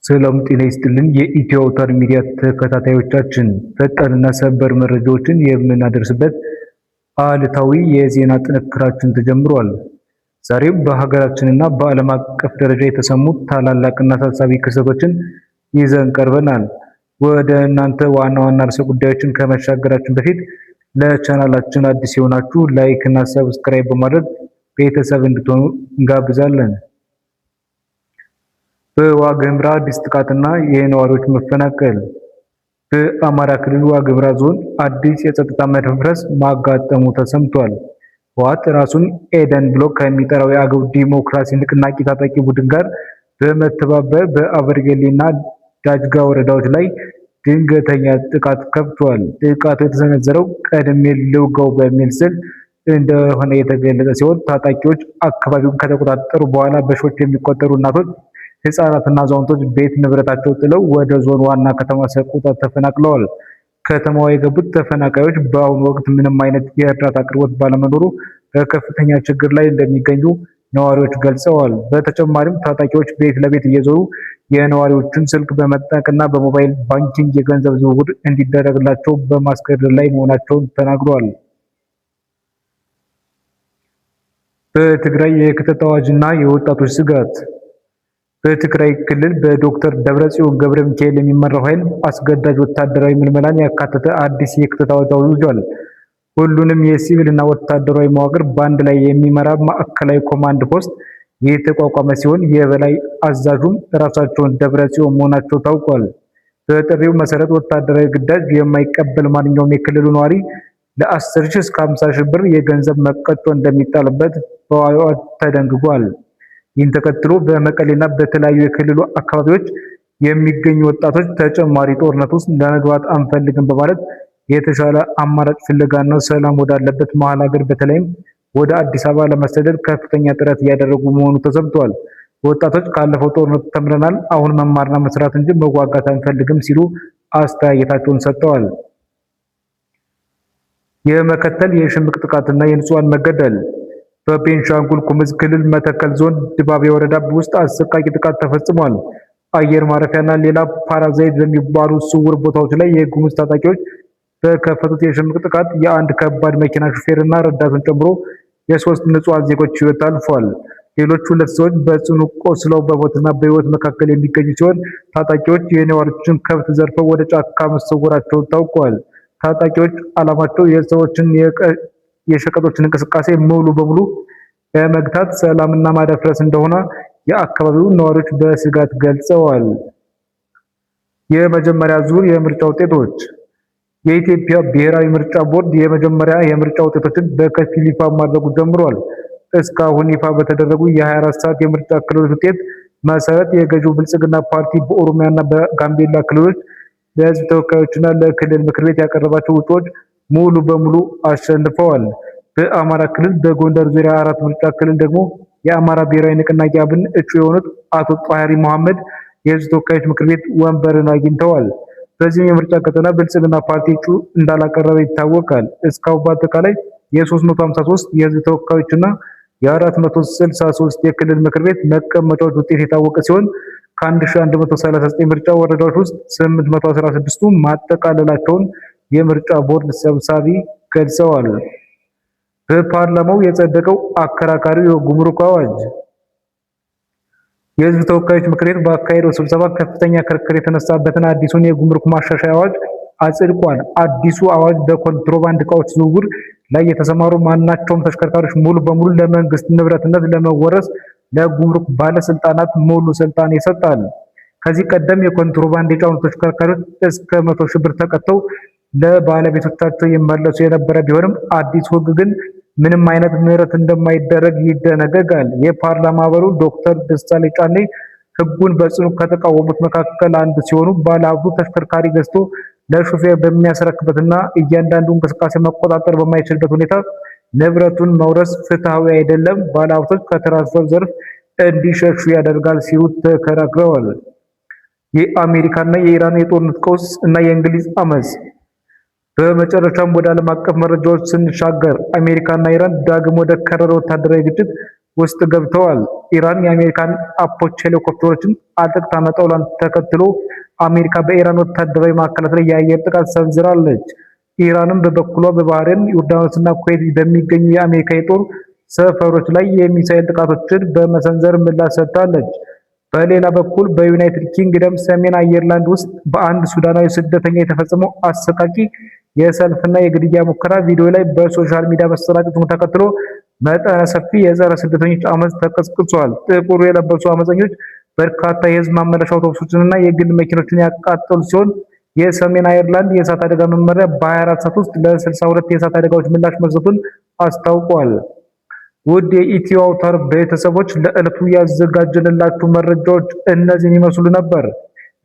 ሰላም ጤና ይስጥልን። የኢትዮ አውታር ሚዲያ ተከታታዮቻችን ፈጣንና ሰበር መረጃዎችን የምናደርስበት ዕለታዊ የዜና ጥንክራችን ተጀምሯል። ዛሬም በሀገራችንና በዓለም አቀፍ ደረጃ የተሰሙ ታላላቅና አሳሳቢ ክስተቶችን ይዘን ቀርበናል። ወደ እናንተ ዋና ዋና ርዕሰ ጉዳዮችን ከመሻገራችን በፊት ለቻናላችን አዲስ የሆናችሁ ላይክ እና ሰብስክራይብ በማድረግ ቤተሰብ እንድትሆኑ እንጋብዛለን። በዋግ ኽምራ አዲስ ጥቃትና የነዋሪዎች መፈናቀል። በአማራ ክልል ዋግ ኽምራ ዞን አዲስ የጸጥታ መደፍረስ ማጋጠሙ ተሰምቷል። ህወሓት ራሱን ኤደን ብሎ ከሚጠራው የአገው ዲሞክራሲ ንቅናቄ ታጣቂ ቡድን ጋር በመተባበር በአበርገሌና ዳጅጋ ወረዳዎች ላይ ድንገተኛ ጥቃት ከፍቷል። ጥቃቱ የተሰነዘረው ቀድሜ ልውጋው በሚል ስል እንደሆነ የተገለጸ ሲሆን ታጣቂዎች አካባቢውን ከተቆጣጠሩ በኋላ በሺዎች የሚቆጠሩ እናቶች፣ ህፃናትና አዛውንቶች ቤት ንብረታቸው ጥለው ወደ ዞን ዋና ከተማ ሰቆጣ ተፈናቅለዋል። ከተማዋ የገቡት ተፈናቃዮች በአሁኑ ወቅት ምንም አይነት የእርዳታ አቅርቦት ባለመኖሩ በከፍተኛ ችግር ላይ እንደሚገኙ ነዋሪዎች ገልጸዋል። በተጨማሪም ታጣቂዎች ቤት ለቤት እየዞሩ የነዋሪዎችን ስልክ በመጠቅና በሞባይል ባንኪንግ የገንዘብ ዝውውር እንዲደረግላቸው በማስገደድ ላይ መሆናቸውን ተናግረዋል። በትግራይ የክተት አዋጅና የወጣቶች ስጋት። በትግራይ ክልል በዶክተር ደብረጽዮን ገብረ ሚካኤል የሚመራው ኃይል አስገዳጅ ወታደራዊ ምልመላን ያካተተ አዲስ የክተት አዋጅ አውጇል። ሁሉንም የሲቪልና ወታደራዊ መዋቅር በአንድ ላይ የሚመራ ማዕከላዊ ኮማንድ ፖስት የተቋቋመ ሲሆን የበላይ አዛዡም ራሳቸውን ደብረጽዮን መሆናቸው ታውቋል። በጥሪው መሰረት ወታደራዊ ግዳጅ የማይቀበል ማንኛውም የክልሉ ነዋሪ ለ10 ሺህ እስከ 50 ሺህ ብር የገንዘብ መቀጮ እንደሚጣልበት በአዋጁ ተደንግጓል። ይህን ተከትሎ በመቀሌና በተለያዩ የክልሉ አካባቢዎች የሚገኙ ወጣቶች ተጨማሪ ጦርነት ውስጥ ለመግባት አንፈልግም በማለት የተሻለ አማራጭ ፍለጋና ሰላም ወዳለበት መሀል ሀገር በተለይም ወደ አዲስ አበባ ለመሰደድ ከፍተኛ ጥረት እያደረጉ መሆኑ ተሰምቷል። ወጣቶች ካለፈው ጦርነት ተምረናል፣ አሁን መማርና መስራት እንጂ መዋጋት አንፈልግም ሲሉ አስተያየታቸውን ሰጥተዋል። የመከተል የሽምቅ ጥቃትና የንጹሃን መገደል። በቤንሻንጉል ጉሙዝ ክልል መተከል ዞን ድባቤ ወረዳ ውስጥ አሰቃቂ ጥቃት ተፈጽሟል። አየር ማረፊያና ሌላ ፓራዛይት በሚባሉ ስውር ቦታዎች ላይ የጉሙዝ ታጣቂዎች በከፈቱት የሽምቅ ጥቃት የአንድ ከባድ መኪና ሹፌርና ረዳቱን ጨምሮ የሶስት ንጹሃን ዜጎች ሕይወት አልፏል። ሌሎች ሁለት ሰዎች በጽኑ ቆስለው በሞትና በሕይወት መካከል የሚገኙ ሲሆን ታጣቂዎች የነዋሪዎችን ከብት ዘርፈው ወደ ጫካ መሰወራቸው ታውቋል። ታጣቂዎች ዓላማቸው የሰዎችን የሸቀጦችን እንቅስቃሴ ሙሉ በሙሉ በመግታት ሰላምና ማደፍረስ እንደሆነ የአካባቢው ነዋሪዎች በስጋት ገልጸዋል። የመጀመሪያ ዙር የምርጫ ውጤቶች። የኢትዮጵያ ብሔራዊ ምርጫ ቦርድ የመጀመሪያ የምርጫ ውጤቶችን በከፊል ይፋ ማድረጉ ጀምሯል። እስካሁን ይፋ በተደረጉ የ24 ሰዓት የምርጫ ክልሎች ውጤት መሰረት የገዢው ብልጽግና ፓርቲ በኦሮሚያና በጋምቤላ ክልሎች ለህዝብ ተወካዮችና ለክልል ምክር ቤት ያቀረባቸው እጩዎች ሙሉ በሙሉ አሸንፈዋል። በአማራ ክልል በጎንደር ዙሪያ 4 ምርጫ ክልል ደግሞ የአማራ ብሔራዊ ንቅናቄ አብን እጩ የሆኑት አቶ ጣሃሪ መሐመድ የህዝብ ተወካዮች ምክር ቤት ወንበርን አግኝተዋል። በዚህም የምርጫ ቀጠና ብልጽግና ፓርቲ እጩ እንዳላቀረበ ይታወቃል። እስካሁን በአጠቃላይ የ353 የህዝብ ተወካዮችና የ463 የክልል ምክር ቤት መቀመጫዎች ውጤት የታወቀ ሲሆን ከ1139 ምርጫ ወረዳዎች ውስጥ 816ቱ ማጠቃለላቸውን የምርጫ ቦርድ ሰብሳቢ ገልጸዋል። በፓርላማው የጸደቀው አከራካሪው የጉምሩክ አዋጅ። የህዝብ ተወካዮች ምክር ቤት ባካሄደው ስብሰባ ከፍተኛ ክርክር የተነሳበትን አዲሱን የጉምሩክ ማሻሻያ አዋጅ አጽድቋል። አዲሱ አዋጅ በኮንትሮባንድ ዕቃዎች ዝውውር ላይ የተሰማሩ ማናቸውም ተሽከርካሪዎች ሙሉ በሙሉ ለመንግስት ንብረትነት ለመወረስ ለጉምሩክ ባለስልጣናት ሙሉ ስልጣን ይሰጣል። ከዚህ ቀደም የኮንትሮባንድ የጫኑ ተሽከርካሪዎች እስከ 100 ሺህ ብር ተቀጥተው ለባለቤቶቻቸው ይመለሱ የነበረ ቢሆንም አዲስ ህግ ግን ምንም አይነት ምህረት እንደማይደረግ ይደነገጋል። የፓርላማ አባሉ ዶክተር ደሳለኝ ጫኔ ህጉን በጽኑ ከተቃወሙት መካከል አንዱ ሲሆኑ ባለሀብቱ ተሽከርካሪ ገዝቶ ለሹፌር በሚያስረክበትና እያንዳንዱ እንቅስቃሴ መቆጣጠር በማይችልበት ሁኔታ ንብረቱን መውረስ ፍትሃዊ አይደለም፣ ባለሀብቶች ከትራንስፖርት ዘርፍ እንዲሸሹ ያደርጋል ሲሉ ተከራክረዋል። የአሜሪካና የኢራን የጦርነት ቀውስ እና የእንግሊዝ አመጽ። በመጨረሻም ወደ ዓለም አቀፍ መረጃዎች ስንሻገር አሜሪካና ኢራን ዳግም ወደ ከረረ ወታደራዊ ግጭት ውስጥ ገብተዋል። ኢራን የአሜሪካን አፖች ሄሊኮፕተሮችን አጥቅታ መጣሏን ተከትሎ አሜሪካ በኢራን ወታደራዊ ማዕከላት ላይ የአየር ጥቃት ሰንዝራለች። ኢራንም በበኩሏ በባህሬን፣ ዮርዳኖስና ኩዌት በሚገኙ የአሜሪካ የጦር ሰፈሮች ላይ የሚሳኤል ጥቃቶችን በመሰንዘር ምላሽ ሰጥታለች። በሌላ በኩል በዩናይትድ ኪንግደም ሰሜን አየርላንድ ውስጥ በአንድ ሱዳናዊ ስደተኛ የተፈጸመው አሰቃቂ የሰልፍና የግድያ ሙከራ ቪዲዮ ላይ በሶሻል ሚዲያ መሰራጨቱን ተከትሎ መጠነ ሰፊ የጸረ ስደተኞች አመጽ ተቀስቅሷል። ጥቁር የለበሱ አመፀኞች በርካታ የህዝብ ማመላለሻ አውቶቡሶችንና የግል መኪኖችን ያቃጠሉ ሲሆን የሰሜን አየርላንድ የእሳት አደጋ መመሪያ በ24 ሰዓት ውስጥ ለ62 የእሳት አደጋዎች ምላሽ መስጠቱን አስታውቋል። ውድ የኢትዮ አውታር ቤተሰቦች ለዕለቱ ያዘጋጀንላችሁ መረጃዎች እነዚህን ይመስሉ ነበር።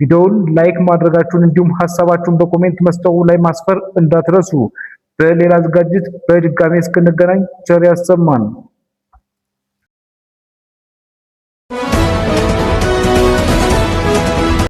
ቪዲዮውን ላይክ ማድረጋችሁን እንዲሁም ሐሳባችሁን በኮሜንት መስጫው ላይ ማስፈር እንዳትረሱ። በሌላ ዝግጅት በድጋሚ እስክንገናኝ ቸር ያሰማን።